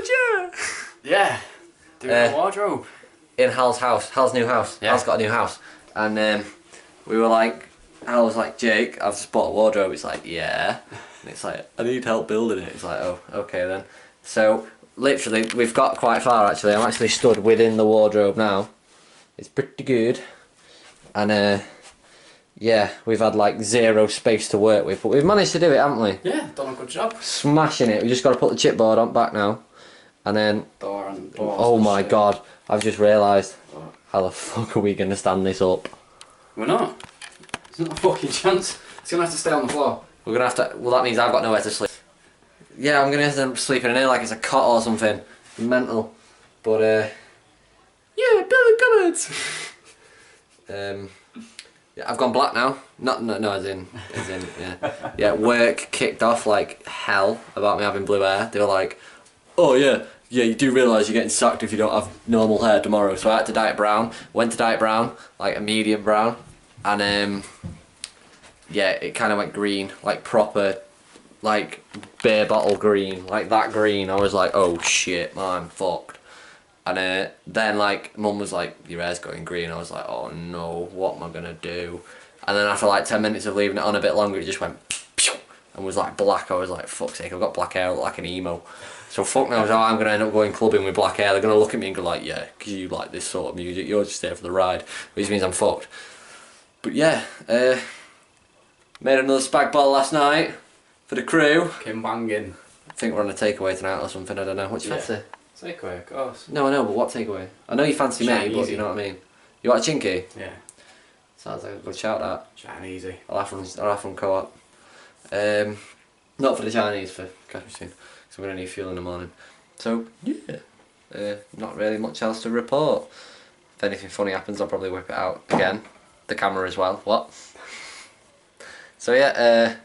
would you? Yeah. Doing a wardrobe. In Hal's house. Hal's new house. Yeah. Hal's got a new house. And we were like, Hal was like, Jake, I've just bought a wardrobe. It's like, yeah. And it's like, I need help building it. It's like, oh, okay then. So, literally, we've got quite far actually. I'm actually stood within the wardrobe now. It's pretty good. And yeah, we've had like zero space to work with. But we've managed to do it, haven't we? Yeah, done a good job. Smashing it. We just got to put the chipboard on back now. And then, Door and doors. oh my god, I've just realised, how the fuck are we going to stand this up? We're not. There's not a fucking chance. It's going to have to stay on the floor. We're going to have to, well that means I've got nowhere to sleep. Yeah, I'm going to have to sleep in here like it's a cot or something. Mental. But yeah, building cupboards! Yeah, I've gone black now. No, as in, yeah. Yeah, work kicked off like hell about me having blue hair. They were like, oh yeah, you do realise you're getting sacked if you don't have normal hair tomorrow. So I had to dye it brown. Went to dye it brown, like a medium brown. And yeah, it kind of went green, like proper, like beer bottle green, like that green. I was like, oh shit, man, I'm fucked. And then like mum was like, your hair's going green. I was like, oh no, what am I gonna do? And then after like 10 minutes of leaving it on a bit longer, it just went pew, and was like black. I was like, fuck's sake, I've got black hair, I look like an emo. So fuck knows how I'm gonna end up going clubbing with black hair. They're gonna look at me and go like, yeah, because you like this sort of music, you're just there for the ride, which means I'm fucked. But yeah, made another spag bol last night for the crew. Came banging. I think we're on a takeaway tonight or something, I don't know. What do you fancy? Takeaway, of course. No, I know, but what takeaway? I know you fancy me, but you know what I mean. You want a chinky? Yeah. Sounds like a good shout, that. Chinese. I'll have from Co-op. Not for the Chinese, for Cashmere, because I'm going to need fuel in the morning. So, yeah. Not really much else to report. If anything funny happens, I'll probably whip it out again. The camera as well. What? So yeah,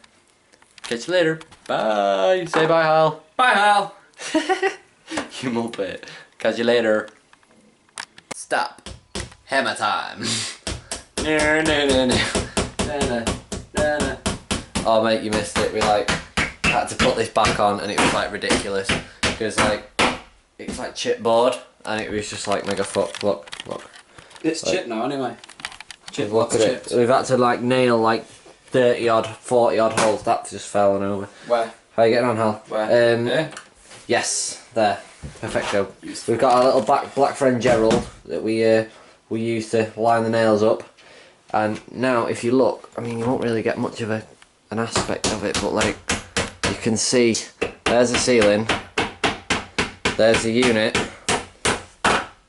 catch you later. Bye. Say bye, Hal. Bye, Hal. You muppet. Catch you later. Stop. Hammer time. Oh mate, you missed it. We like had to put this back on and it was like ridiculous because like it's like chipboard and it was just like mega fuck. Look. It's like, chip now anyway. Chip, look at it. We've had to like nail like 30 odd, 40 odd holes. That just fell on over. Where? How are you getting on, Hal? Where? Yeah. Yes, there. Perfecto. We've got our little black friend Gerald that we use to line the nails up. And now if you look, I mean you won't really get much of an aspect of it, but like you can see there's the ceiling, there's the unit,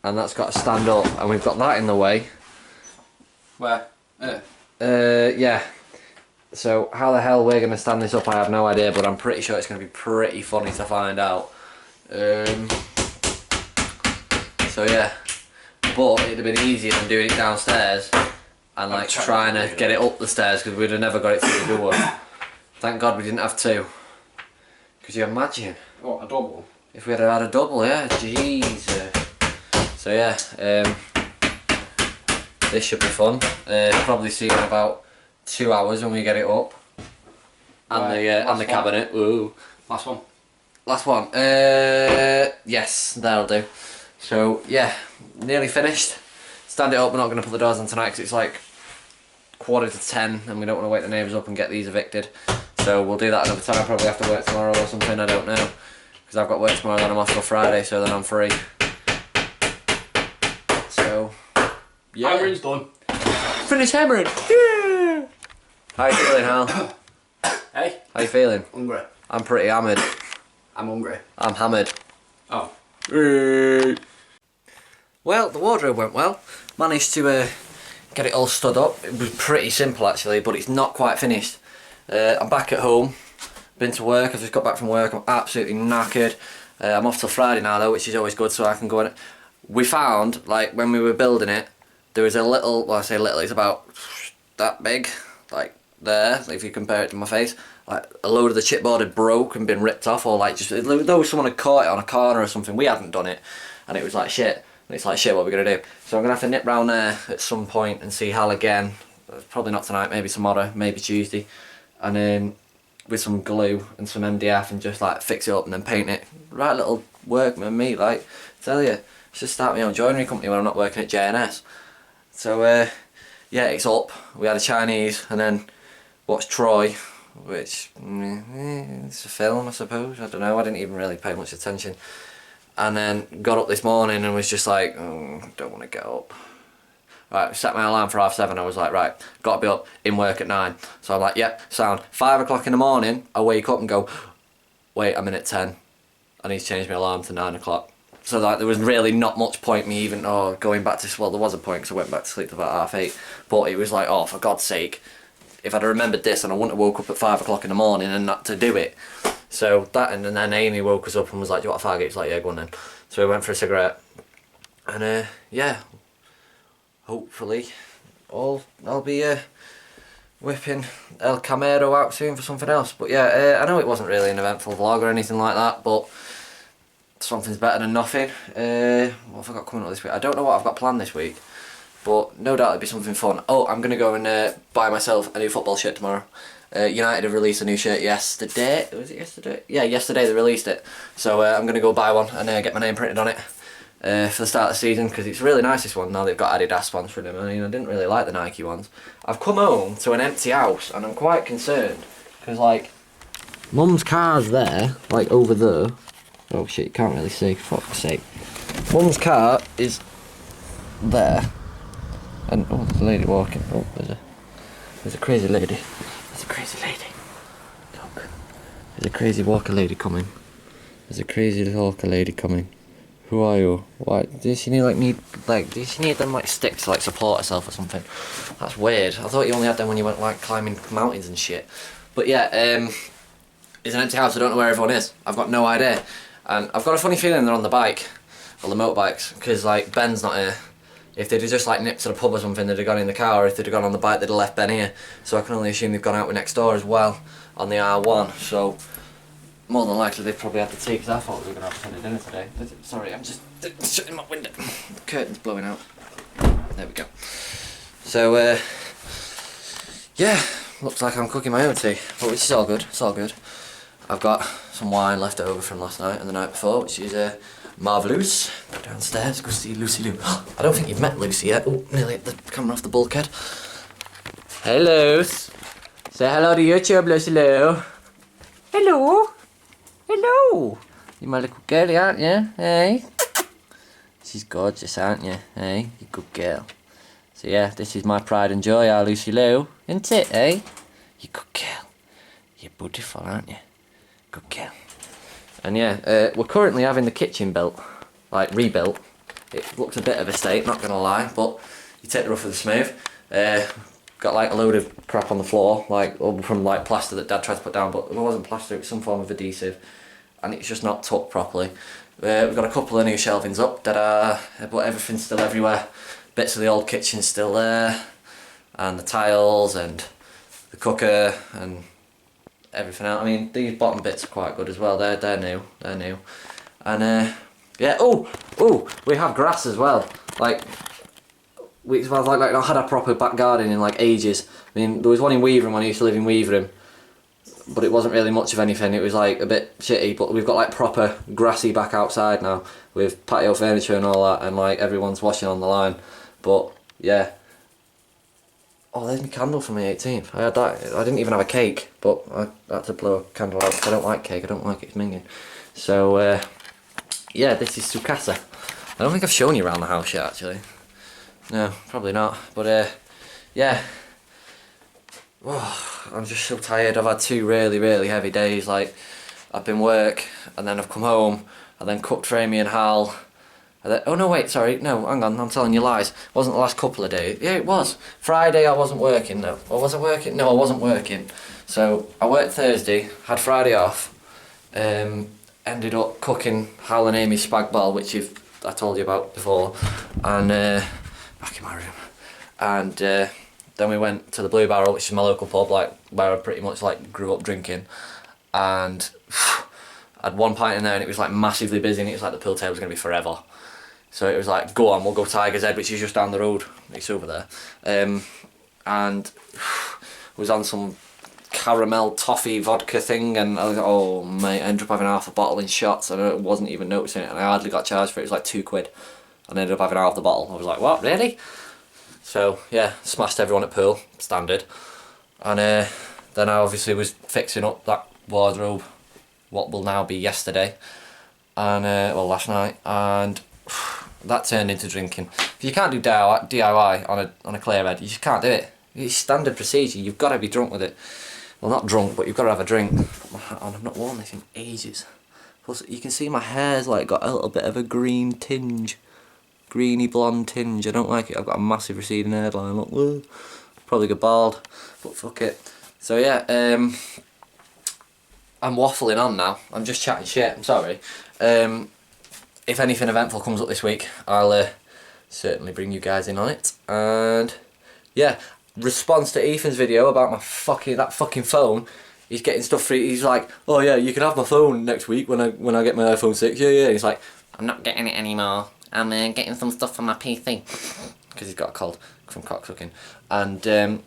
and that's got to stand up, and we've got that in the way. Where? Yeah. So how the hell we're going to stand this up, I have no idea, but I'm pretty sure it's going to be pretty funny to find out. So yeah, but it'd have been easier than doing it downstairs and like trying to get it up the stairs because we'd have never got it through the door. Thank God we didn't have two. Could you imagine? What, a double? If we had had a double, yeah, Jesus. So yeah, this should be fun. Probably see it in about 2 hours when we get it up. And the cabinet. Ooh. Last one. Last one. Yes, that'll do. So yeah, nearly finished. Stand it up. We're not going to put the doors on tonight because it's like 9:45 and we don't want to wake the neighbours up and get these evicted. So we'll do that another time. Probably after work tomorrow or something. I don't know because I've got work tomorrow. Then I'm off till Friday, so then I'm free. So yeah. Hammering's done. Finish hammering. Yeah. How you feeling, Hal? Hey. How you feeling? Hungry. I'm pretty hammered. I'm hungry. I'm hammered. Oh. Well, the wardrobe went well. Managed to get it all stood up. It was pretty simple actually, but it's not quite finished. I'm back at home. Been to work. I've just got back from work. I'm absolutely knackered. I'm off till Friday now though, which is always good, so I can go in. We found, like, when we were building it, there was a little, well I say little, it's about that big, like there, if you compare it to my face, like a load of the chipboard had broke and been ripped off, or like just, though someone had caught it on a corner or something, we hadn't done it, and it was like shit, and it's like shit, what are we going to do? So I'm going to have to nip round there at some point and see Hal again, probably not tonight, maybe tomorrow, maybe Tuesday, and with some glue and some MDF and just like fix it up and then paint it. Right little workman, me, like, tell you, should start my own joinery company when I'm not working at JNS. So, yeah, it's up. We had a Chinese and then watched Troy, which, it's a film, I suppose. I don't know, I didn't even really pay much attention. And then got up this morning and was just like, don't want to get up. Right, set my alarm for 7:30. I was like, right, got to be up in work at 9. So I'm like, yep, sound. 5 o'clock in the morning, I wake up and go, wait, I'm in at 10. I need to change my alarm to 9 o'clock. So like, there was really not much point me even going back to, well, there was a point because I went back to sleep about 8:30. But it was like, oh, for God's sake, if I'd remembered this and I wouldn't have woke up at 5 o'clock in the morning and not to do it. So that, and then Amy woke us up and was like, do you want a fag? It's like, yeah, go on then. So we went for a cigarette. And yeah, hopefully I'll be whipping El Camaro out soon for something else. But yeah, I know it wasn't really an eventful vlog or anything like that, but something's better than nothing. What have I got coming up this week? I don't know what I've got planned this week, but no doubt it'll be something fun. Oh, I'm going to go and buy myself a new football shirt tomorrow. United have released a new shirt yesterday. Was it yesterday? Yeah, yesterday they released it. So I'm going to go buy one and get my name printed on it for the start of the season, because it's really nice, this one. Now they've got Adidas sponsoring them. I mean, I didn't really like the Nike ones. I've come home to an empty house and I'm quite concerned, because like, Mum's car's there, like over there. Oh shit, you can't really see, fuck's sake. Mum's car is there. And oh, there's a lady walking. Oh, there's a crazy lady. There's a crazy lady. Look. There's a crazy walker lady coming. There's a crazy walker lady coming. Who are you? Why? Does she need does she need them like sticks to like support herself or something? That's weird. I thought you only had them when you went like climbing mountains and shit. But yeah, it's an empty house. I don't know where everyone is. I've got no idea. And I've got a funny feeling they're on the bike. Or the motorbikes. Because like Ben's not here. If they'd have just like nipped to the pub or something, they'd have gone in the car, or if they'd have gone on the bike, they'd have left Ben here. So I can only assume they've gone out with next door as well on the R1. So more than likely they've probably had the tea, because I thought we were going to have Sunday dinner today. Sorry, I'm just shutting my window. The curtain's blowing out. There we go. So yeah, looks like I'm cooking my own tea, but which is all good. It's all good. I've got some wine left over from last night and the night before, which is marvellous. Go downstairs, go see Lucy Lou. I don't think you've met Lucy yet. Oh, nearly hit the camera off the bulkhead. Hey, Luce. Say hello to YouTube, Lucy Lou. Hello. Hello. You're my little girlie, aren't you? Hey. She's gorgeous, aren't you? Hey, you good girl. So yeah, this is my pride and joy, our Lucy Lou. Isn't it, eh? You good girl. You're beautiful, aren't you? Good girl. And yeah, we're currently having the kitchen built, like rebuilt. It looks a bit of a state, not gonna lie, but you take the rough with the smooth. Got like a load of crap on the floor, like from like plaster that Dad tried to put down, but it wasn't plaster, it was some form of adhesive, and it's just not tucked properly. We've got a couple of new shelvings up, but everything's still everywhere. Bits of the old kitchen still there, and the tiles and the cooker and everything else. I mean, these bottom bits are quite good as well. They're new, and yeah. Oh, we have grass as well. Like we've not had a proper back garden in like ages. I mean, there was one in Weaverham when I used to live in Weaverham, but it wasn't really much of anything. It was like a bit shitty. But we've got like proper grassy back outside now with patio furniture and all that, and like everyone's washing on the line. But yeah. Oh, there's my candle for my 18th. I had that. I didn't even have a cake, but I had to blow a candle out because I don't like cake. I don't like it. It's minging. So yeah, this is Sukasa. I don't think I've shown you around the house yet, actually. No, probably not. But yeah. Oh, I'm just so tired. I've had 2 really, really heavy days. Like, I've been work, and then I've come home, and then cooked for Amy and Hal. And then, oh no, wait, sorry, no, hang on, I'm telling you lies. It wasn't the last couple of days. Yeah, it was. Friday I wasn't working, no. Or was I working? No, I wasn't working. So, I worked Thursday, had Friday off, ended up cooking Hal and Amy's spag bol, which I told you about before, and back in my room. And then we went to the Blue Barrel, which is my local pub, like where I pretty much like grew up drinking, and I had 1 pint in there and it was like massively busy, and it was like the pool table was going to be forever. So it was like, go on, we'll go Tiger's Head, which is just down the road. It's over there. And was on some caramel toffee vodka thing, and I was like, oh mate, I ended up having half a bottle in shots, and I wasn't even noticing it, and I hardly got charged for it. It was like £2, and I ended up having half the bottle. I was like, what, really? So yeah, smashed everyone at pool, standard. And then I obviously was fixing up that wardrobe, what will now be yesterday, and well, last night, and that turned into drinking. If you can't do DIY on a clear head, you just can't do it. It's standard procedure. You've got to be drunk with it. Well, not drunk, but you've got to have a drink. Put my hat on. I've not worn this in ages. Plus, you can see my hair's like got a little bit of a green tinge, greeny blonde tinge. I don't like it. I've got a massive receding hairline. Look, whoa. Probably go bald, but fuck it. So yeah, I'm waffling on now. I'm just chatting shit. I'm sorry. If anything eventful comes up this week, I'll certainly bring you guys in on it. And yeah, response to Ethan's video about that fucking phone. He's getting stuff free. He's like, oh yeah, you can have my phone next week when I get my iPhone 6. Yeah. He's like, I'm not getting it anymore. I'm getting some stuff from my PC because he's got a cold from cocksucking. And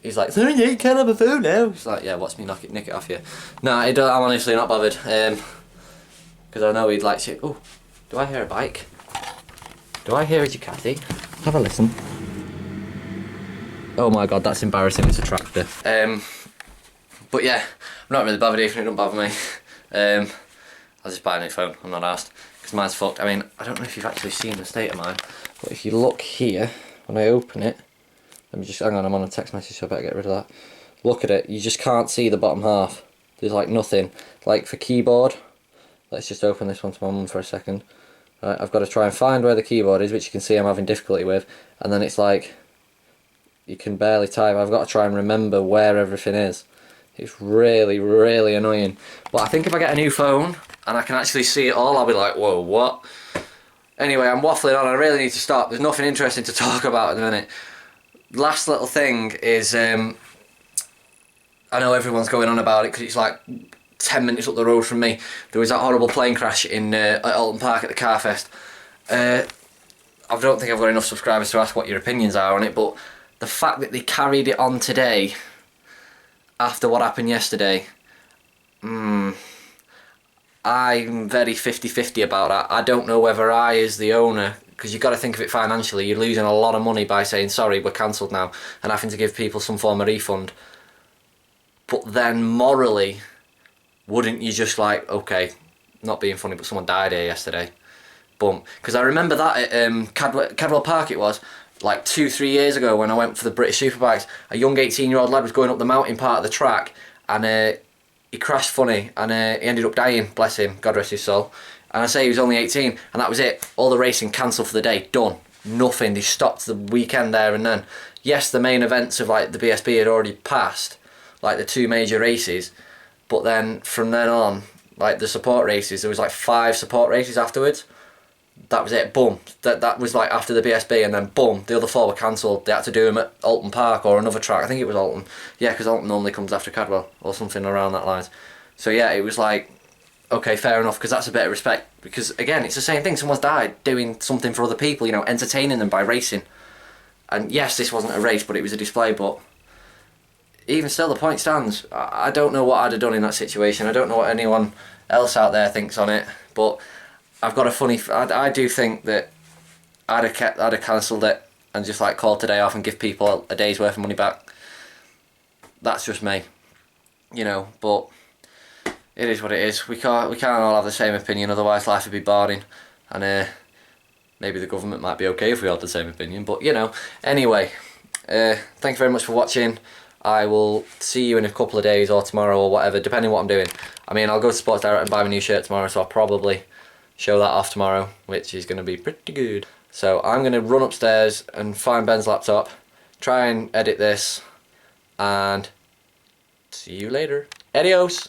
he's like, sorry, you can't have a phone now. He's like, yeah, watch me nick it off you. Nah, I'm honestly not bothered. Because I know he'd like to. Oh, do I hear a bike? Do I hear a Ducati? Have a listen. Oh my god, that's embarrassing. It's a tractor. But yeah, I'm not really bothered even. It don't bother me. I'll just buy a new phone. I'm not asked because mine's fucked. I mean, I don't know if you've actually seen the state of mine, but if you look here, when I open it, let me just hang on. I'm on a text message, so I better get rid of that. Look at it. You just can't see the bottom half. There's like nothing. Like for keyboard, let's just open this one to my mum for a second. Right, I've got to try and find where the keyboard is, which you can see I'm having difficulty with, and then it's like you can barely type. I've got to try and remember where everything is. It's really, really annoying. But I think if I get a new phone and I can actually see it all, I'll be like, whoa, what? Anyway, I'm waffling on. I really need to stop. There's nothing interesting to talk about at the minute. Last little thing is, I know everyone's going on about it because it's like 10 minutes up the road from me. There was that horrible plane crash at Alton Park at the Carfest. I don't think I've got enough subscribers to ask what your opinions are on it, but the fact that they carried it on today after what happened yesterday, I'm very 50-50 about that. I don't know whether I, as the owner, because you've got to think of it financially, you're losing a lot of money by saying, sorry, we're cancelled now, and having to give people some form of refund. But then morally, wouldn't you just like, okay, not being funny, but someone died here yesterday. Boom. Because I remember that at Cadwell Park it was, like 2-3 years ago when I went for the British Superbikes, a young 18-year-old lad was going up the mountain part of the track, and he crashed funny, and he ended up dying, bless him, God rest his soul. And I say he was only 18, and that was it. All the racing cancelled for the day, done. Nothing, they stopped the weekend there and then. Yes, the main events of like the BSB had already passed, like the 2 major races, but then from then on, like the support races, there was like 5 support races afterwards. That was it, boom. That was like after the BSB, and then boom, the other 4 were cancelled. They had to do them at Alton Park or another track. I think it was Alton. Yeah, because Alton normally comes after Cadwell or something around that line. So yeah, it was like, okay, fair enough, because that's a bit of respect. Because again, it's the same thing. Someone's died doing something for other people, you know, entertaining them by racing. And yes, this wasn't a race, but it was a display. But even still, the point stands. I don't know what I'd have done in that situation. I don't know what anyone else out there thinks on it, but I've got a funny. I do think that I'd have cancelled it and just like called today off and give people a day's worth of money back. That's just me, you know. But it is what it is. We can't all have the same opinion. Otherwise, life would be boring. And maybe the government might be okay if we all had the same opinion. But you know. Anyway, thank you very much for watching. I will see you in a couple of days or tomorrow or whatever, depending on what I'm doing. I mean, I'll go to Sports Direct and buy my new shirt tomorrow, so I'll probably show that off tomorrow, which is going to be pretty good. So I'm going to run upstairs and find Ben's laptop, try and edit this, and see you later. Adios!